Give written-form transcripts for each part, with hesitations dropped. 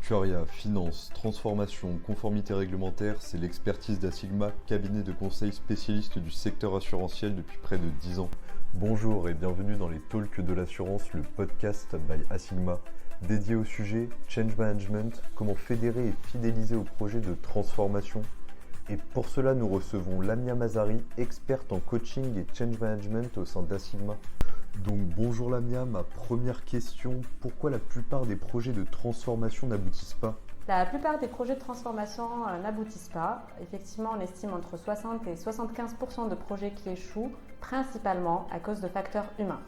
Curia, finance, transformation, conformité réglementaire, c'est l'expertise d'Asigma, cabinet de conseil spécialiste du secteur assurantiel depuis près de 10 ans. Bonjour et bienvenue dans les Talks de l'assurance, le podcast by Asigma, dédié au sujet Change Management, comment fédérer et fidéliser au projet de transformation. Et pour cela, nous recevons Lamia Mazari, experte en coaching et change management au sein d'Asigma. Donc bonjour Lamia, ma première question, pourquoi la plupart des projets de transformation n'aboutissent pas ? La plupart des projets de transformation n'aboutissent pas. Effectivement, on estime entre 60 et 75% de projets qui échouent, principalement à cause de facteurs humains.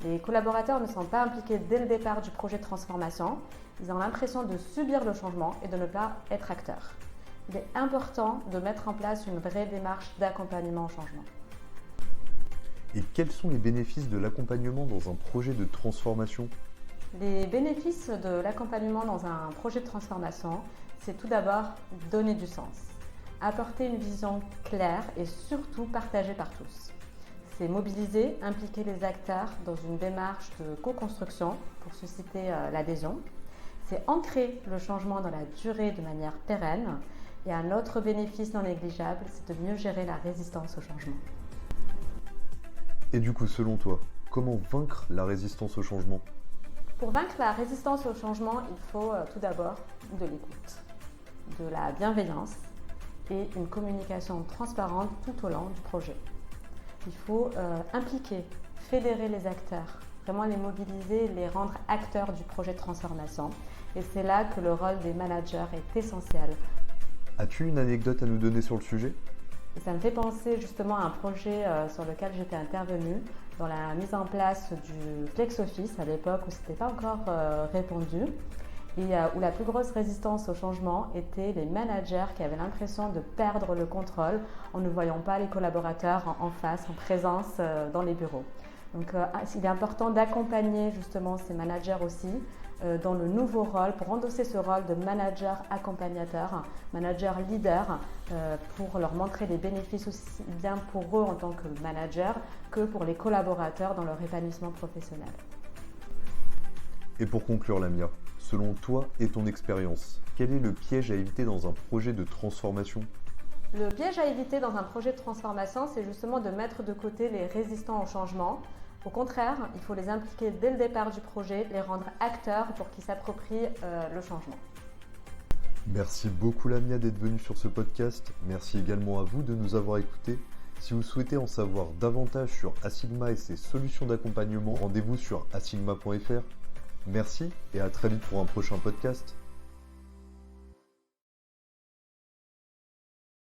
Les collaborateurs ne sont pas impliqués dès le départ du projet de transformation. Ils ont l'impression de subir le changement et de ne pas être acteurs. Il est important de mettre en place une vraie démarche d'accompagnement au changement. Et quels sont les bénéfices de l'accompagnement dans un projet de transformation ? Les bénéfices de l'accompagnement dans un projet de transformation, c'est tout d'abord donner du sens, apporter une vision claire et surtout partagée par tous. C'est mobiliser, impliquer les acteurs dans une démarche de co-construction pour susciter l'adhésion. C'est ancrer le changement dans la durée de manière pérenne. Et un autre bénéfice non négligeable, c'est de mieux gérer la résistance au changement. Et du coup, selon toi, comment vaincre la résistance au changement ? Pour vaincre la résistance au changement, il faut tout d'abord de l'écoute, de la bienveillance et une communication transparente tout au long du projet. Il faut impliquer, fédérer les acteurs, vraiment les mobiliser, les rendre acteurs du projet de transformation. Et c'est là que le rôle des managers est essentiel. As-tu une anecdote à nous donner sur le sujet ? Ça me fait penser justement à un projet sur lequel j'étais intervenue dans la mise en place du Flex Office à l'époque où ce n'était pas encore répandu et où la plus grosse résistance au changement était les managers qui avaient l'impression de perdre le contrôle en ne voyant pas les collaborateurs en face, en présence dans les bureaux. Donc il est important d'accompagner justement ces managers aussi dans le nouveau rôle, pour endosser ce rôle de manager accompagnateur, manager leader, pour leur montrer les bénéfices aussi bien pour eux en tant que manager que pour les collaborateurs dans leur épanouissement professionnel. Et pour conclure Lamia, selon toi et ton expérience, quel est le piège à éviter dans un projet de transformation ? Le piège à éviter dans un projet de transformation, c'est justement de mettre de côté les résistants au changement. Au contraire, il faut les impliquer dès le départ du projet, les rendre acteurs pour qu'ils s'approprient le changement. Merci beaucoup Lamia d'être venue sur ce podcast. Merci également à vous de nous avoir écoutés. Si vous souhaitez en savoir davantage sur Asigma et ses solutions d'accompagnement, rendez-vous sur asigma.fr. Merci et à très vite pour un prochain podcast.